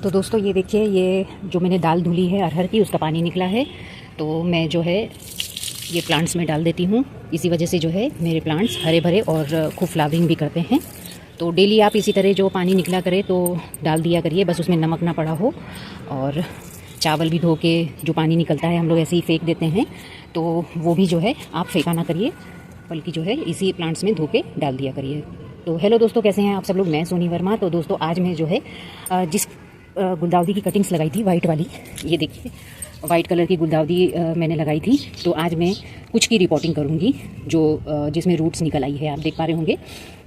तो दोस्तों ये देखिए, ये जो मैंने दाल धुली है अरहर की, उसका पानी निकला है। तो मैं जो है ये प्लांट्स में डाल देती हूँ। इसी वजह से जो है मेरे प्लांट्स हरे भरे और खूब फ्लावरिंग भी करते हैं। तो डेली आप इसी तरह जो पानी निकला करे तो डाल दिया करिए, बस उसमें नमक ना पड़ा हो। और चावल भी धो के जो पानी निकलता है हम लोग ऐसे ही फेंक देते हैं, तो वो भी जो है आप फेंका ना करिए, बल्कि जो है इसी प्लांट्स में धो के डाल दिया करिए। तो हेलो दोस्तों, कैसे हैं आप सब लोग। मैं सोनी वर्मा। तो दोस्तों आज मैं जो है जिस गुलदाउदी की कटिंग्स लगाई थी वाइट वाली, ये देखिए वाइट कलर की गुलदाउदी मैंने लगाई थी। तो आज मैं कुछ की रिपोर्टिंग करूँगी जो जिसमें रूट्स निकल आई है। आप देख पा रहे होंगे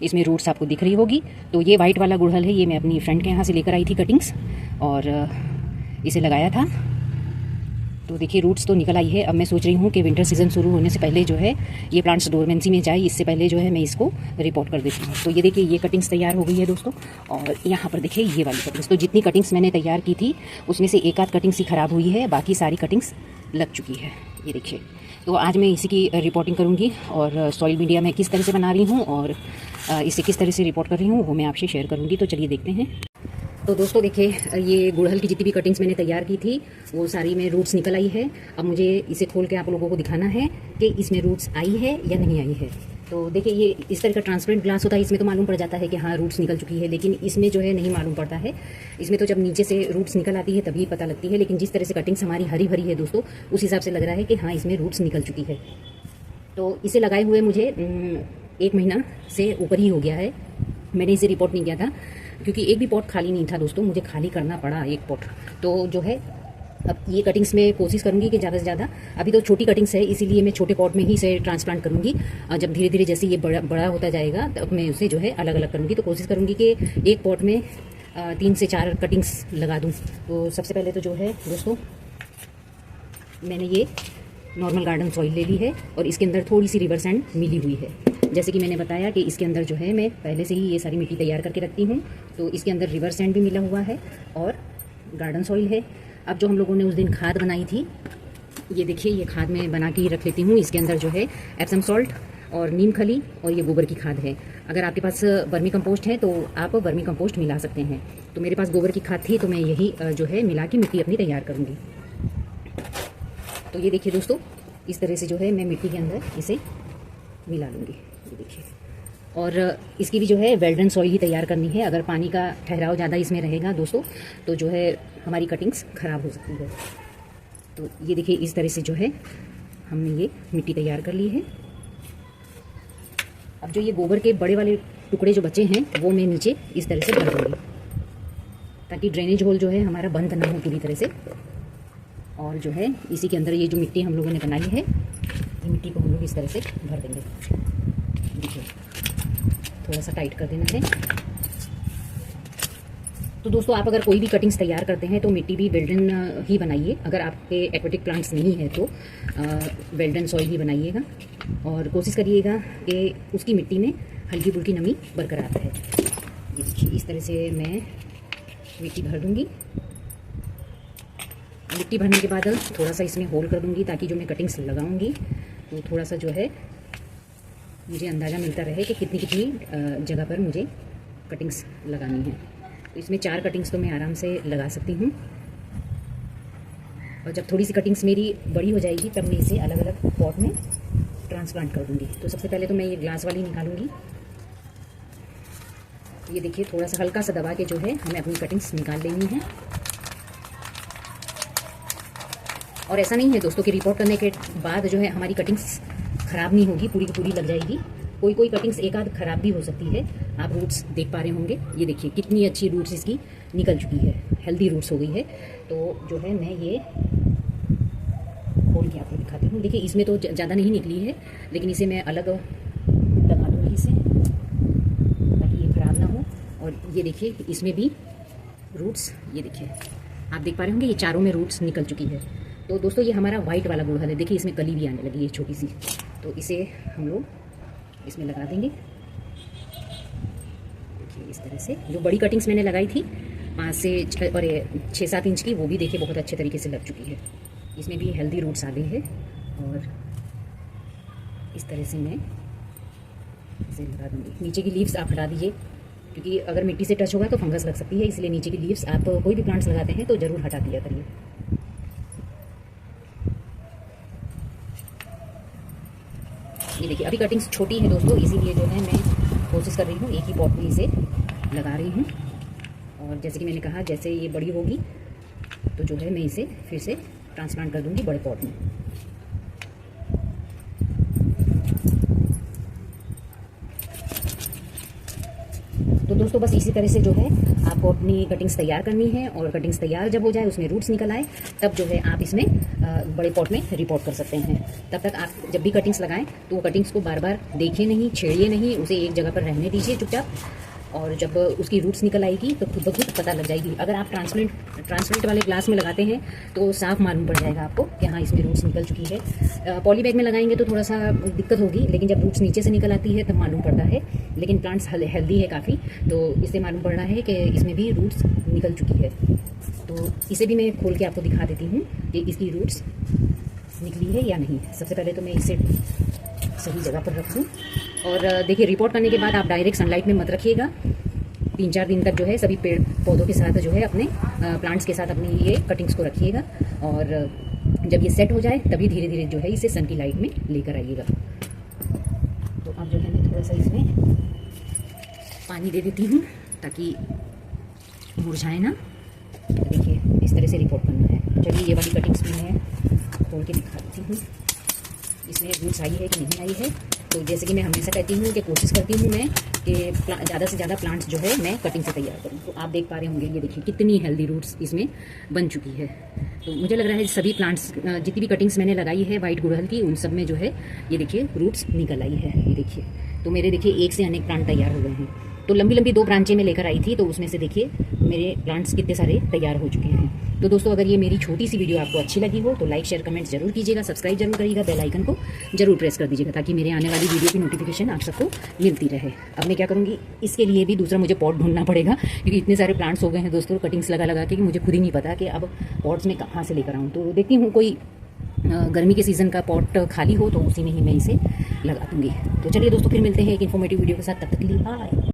इसमें रूट्स आपको दिख रही होगी। तो ये वाइट वाला गुड़हल है, ये मैं अपनी फ्रेंड के यहाँ से लेकर आई थी कटिंग्स और इसे लगाया था। तो देखिए रूट्स तो निकल आई है। अब मैं सोच रही हूँ कि विंटर सीज़न शुरू होने से पहले जो है ये प्लांट्स डोरमेंसी में जाए, इससे पहले जो है मैं इसको रिपोर्ट कर देती हूँ। तो ये देखिए ये कटिंग्स तैयार हो गई है दोस्तों। और यहाँ पर देखिए ये वाली कटिंग्स, तो जितनी कटिंग्स मैंने तैयार की थी उसमें से एक आध कटिंग्स ही ख़राब हुई है, बाकी सारी कटिंग्स लग चुकी है। ये देखिए, तो आज मैं इसी की रिपोर्टिंग करूँगी और सॉइल मीडिया मैं किस तरह से बना रही हूँ और इसे किस तरह से रिपोर्ट कर रही हूँ वो मैं आपसे शेयर करूँगी। तो चलिए देखते हैं। तो दोस्तों देखिए, ये गुड़हल की जितनी भी कटिंग्स मैंने तैयार की थी वो सारी में रूट्स निकल आई है। अब मुझे इसे खोल के आप लोगों को दिखाना है कि इसमें रूट्स आई है या नहीं आई है। तो देखिए ये इस तरह का ट्रांसपेरेंट ग्लास होता है, इसमें तो मालूम पड़ जाता है कि हाँ रूट्स निकल चुकी है, लेकिन इसमें जो है नहीं मालूम पड़ता है। इसमें तो जब नीचे से रूट्स निकल आती है तभी पता लगती है। लेकिन जिस तरह से कटिंग्स हमारी हरी भरी है दोस्तों, उस हिसाब से लग रहा है कि हाँ इसमें रूट्स निकल चुकी है। तो इसे लगाए हुए मुझे 1 महीना से ऊपर ही हो गया है। मैंने इसे रिपोर्ट नहीं किया था क्योंकि एक भी पॉट खाली नहीं था दोस्तों, मुझे खाली करना पड़ा एक पॉट। तो जो है अब ये कटिंग्स में कोशिश करूंगी कि ज़्यादा से ज़्यादा, अभी तो छोटी कटिंग्स है इसीलिए मैं छोटे पॉट में ही इसे ट्रांसप्लांट करूंगी। जब धीरे धीरे जैसे ये बड़ा होता जाएगा तब मैं उसे जो है अलग अलग करूंगी। तो कोशिश करूंगी कि एक पॉट में 3 से 4 कटिंग्स लगा दूं। तो सबसे पहले तो जो है दोस्तों मैंने ये नॉर्मल गार्डन सॉइल ले ली है और इसके अंदर थोड़ी सी रिवर सैंड मिली हुई है। जैसे कि मैंने बताया कि इसके अंदर जो है मैं पहले से ही ये सारी मिट्टी तैयार करके रखती हूँ। तो इसके अंदर रिवर सैंड भी मिला हुआ है और गार्डन सॉइल है। अब जो हम लोगों ने उस दिन खाद बनाई थी, ये देखिए ये खाद मैं बना के ही रख लेती हूँ। इसके अंदर जो है एप्सम सॉल्ट और नीम खली और ये गोबर की खाद है। अगर आपके पास वर्मी कंपोस्ट है तो आप वर्मी कंपोस्ट मिला सकते हैं। तो मेरे पास गोबर की खाद थी तो मैं यही जो है मिला के मिट्टी अपनी तैयार करूँगी। तो ये देखिए दोस्तों, इस तरह से जो है मैं मिट्टी के अंदर इसे मिला लूँगी। ये देखिए, और इसकी भी जो है वेल्डन सॉइल ही तैयार करनी है। अगर पानी का ठहराव ज़्यादा इसमें रहेगा दोस्तों तो जो है हमारी कटिंग्स ख़राब हो सकती है। तो ये देखिए इस तरह से जो है हमने ये मिट्टी तैयार कर ली है। अब जो ये गोबर के बड़े वाले टुकड़े जो बचे हैं वो मैं नीचे इस तरह से भर दूँगी ताकि ड्रेनेज होल जो है हमारा बंद ना हो पूरी तरह से। और जो है इसी के अंदर ये जो मिट्टी हम लोगों ने बनाई है, ये मिट्टी को हम लोग इस तरह से भर देंगे। देखिए थोड़ा सा टाइट कर देना है। तो दोस्तों आप अगर कोई भी कटिंग्स तैयार करते हैं तो मिट्टी भी वेल्डन ही बनाइए। अगर आपके एक्वेटिक प्लांट्स नहीं है तो वेल्डन सॉइल ही बनाइएगा और कोशिश करिएगा कि उसकी मिट्टी में हल्की फुल्की नमी बरकरार रहे। ये देखिए इस तरह से मैं मिट्टी भर दूँगी। मिट्टी भरने के बाद थोड़ा सा इसमें होल कर दूँगी ताकि जो मैं कटिंग्स लगाऊंगी तो थोड़ा सा जो है मुझे अंदाज़ा मिलता रहे कि कितनी कितनी जगह पर मुझे कटिंग्स लगानी है। तो इसमें 4 कटिंग्स तो मैं आराम से लगा सकती हूँ। और जब थोड़ी सी कटिंग्स मेरी बड़ी हो जाएगी तब मैं इसे अलग अलग पॉट में ट्रांसप्लांट कर दूँगी। तो सबसे पहले तो मैं ये ग्लास वाली निकालूंगी। ये देखिए थोड़ा सा हल्का सा दबा के जो है हमें अपनी कटिंग्स निकाल लेनी है। और ऐसा नहीं है दोस्तों कि रिपोर्ट करने के बाद जो है हमारी कटिंग्स ख़राब नहीं होगी, पूरी की पूरी लग जाएगी। कोई कोई कटिंग्स एक आध ख़राब भी हो सकती है। आप रूट्स देख पा रहे होंगे, ये देखिए कितनी अच्छी रूट्स इसकी निकल चुकी है, हेल्दी रूट्स हो गई है। तो जो है मैं ये खोल के आपको दिखाती हूँ। देखिए इसमें तो ज़्यादा नहीं निकली है, लेकिन इसे मैं अलग लगा दूँगी इसे ताकि ये ख़राब ना हो। और ये देखिए इसमें भी रूट्स, ये देखिए आप देख पा रहे होंगे ये चारों में रूट्स निकल चुकी है। तो दोस्तों ये हमारा वाइट वाला गुड़हल है। देखिए इसमें कली भी आने लगी है छोटी सी। तो इसे हम लोग इसमें लगा देंगे। देखिए इस तरह से जो बड़ी कटिंग्स मैंने लगाई थी 5 से 6-7 इंच की, वो भी देखिए बहुत अच्छे तरीके से लग चुकी है। इसमें भी हेल्दी रूट्स आ गई है। और इस तरह से मैं इसे लगा दूँगी। नीचे की लीव्स आप हटा दीजिए क्योंकि अगर मिट्टी से टच होगा तो फंगस लग सकती है, इसलिए नीचे की लीव्स आप कोई भी प्लांट्स लगाते हैं तो ज़रूर हटा दिया करिए। ये देखिए अभी कटिंग्स छोटी है दोस्तों, इसीलिए जो है मैं कोशिश कर रही हूँ एक ही पॉट में इसे लगा रही हूँ। और जैसे कि मैंने कहा, जैसे ये बड़ी होगी तो जो है मैं इसे फिर से ट्रांसप्लांट कर दूँगी बड़े पॉट में। तो दोस्तों बस इसी तरह से जो है आपको अपनी कटिंग्स तैयार करनी है, और कटिंग्स तैयार जब हो जाए, उसमें रूट्स निकल आए, तब जो है आप इसमें बड़े पॉट में रिपोर्ट कर सकते हैं। तब तक आप जब भी कटिंग्स लगाएं तो वो कटिंग्स को बार बार देखिए नहीं, छेड़िए नहीं, उसे एक जगह पर रहने दीजिए चुपचाप। और जब उसकी रूट्स निकल आएगी तो खुद ब खुद पता लग जाएगी। अगर आप ट्रांसपेरेंट वाले ग्लास में लगाते हैं तो साफ मालूम पड़ जाएगा आपको कि हाँ इसमें रूट्स निकल चुकी है। पॉली बैग में लगाएंगे तो थोड़ा सा दिक्कत होगी, लेकिन जब रूट्स नीचे से निकल आती है तब मालूम पड़ता है। लेकिन प्लांट्स हेल्दी है काफ़ी, तो इससे मालूम पड़ रहा है कि इसमें भी रूट्स निकल चुकी है। तो इसे भी मैं खोल के आपको दिखा देती हूँ कि इसकी रूट्स निकली है या नहीं। सबसे पहले तो मैं इसे सही जगह पर रख दूँ। और देखिए रिपोर्ट करने के बाद आप डायरेक्ट सनलाइट में मत रखिएगा। 3-4 दिन तक जो है सभी पेड़ पौधों के साथ जो है अपने प्लांट्स के साथ अपनी ये कटिंग्स को रखिएगा, और जब ये सेट हो जाए तभी धीरे धीरे जो है इसे सन की लाइट में लेकर आइएगा। तो अब जो है मैं थोड़ा सा इसमें पानी दे देती हूँ ताकि मुरझाए ना। देखिए इस तरह से रिपोर्ट करना है। चलिए ये वाली कटिंग्स भी मैं खोल के दिखा देती हूँ, इसमें रूट्स आई है कि नहीं आई है। तो जैसे कि मैं हमेशा कहती हूँ कि कोशिश करती हूँ मैं कि ज़्यादा से ज़्यादा प्लांट्स जो है मैं कटिंग से तैयार करूँ। तो आप देख पा रहे होंगे, ये देखिए कितनी हेल्दी रूट्स इसमें बन चुकी है। तो मुझे लग रहा है सभी प्लांट्स, जितनी भी कटिंग्स मैंने लगाई है वाइट गुड़हल की, उन सब में जो है ये देखिए रूट्स निकल आई है। ये देखिए, तो मेरे देखिए एक से अनेक प्लांट तैयार हो गए हैं। तो लंबी लंबी 2 ब्रांचें में लेकर आई थी, तो उसमें से देखिए मेरे प्लांट्स कितने सारे तैयार हो चुके हैं। तो दोस्तों अगर ये मेरी छोटी सी वीडियो आपको अच्छी लगी हो तो लाइक शेयर कमेंट जरूर कीजिएगा, सब्सक्राइब जरूर करिएगा, बेल आइकन को जरूर प्रेस कर दीजिएगा ताकि मेरे आने वाली वीडियो की नोटिफिकेशन आप सबको मिलती रहे। अब मैं क्या करूँगी, इसके लिए भी दूसरा मुझे पॉट ढूंढना पड़ेगा, क्योंकि इतने सारे प्लांट्स हो गए हैं दोस्तों कटिंग्स लगा लगा के कि मुझे खुद ही नहीं पता कि अब पॉट्स में कहाँ से लेकर आऊँ। तो देखती हूँ कोई गर्मी के सीज़न का पॉट खाली हो तो उसी में ही मैं इसे लगा दूँगी। तो चलिए दोस्तों फिर मिलते हैं एक इन्फॉर्मेटिव वीडियो के साथ, तब तक के लिए बाय।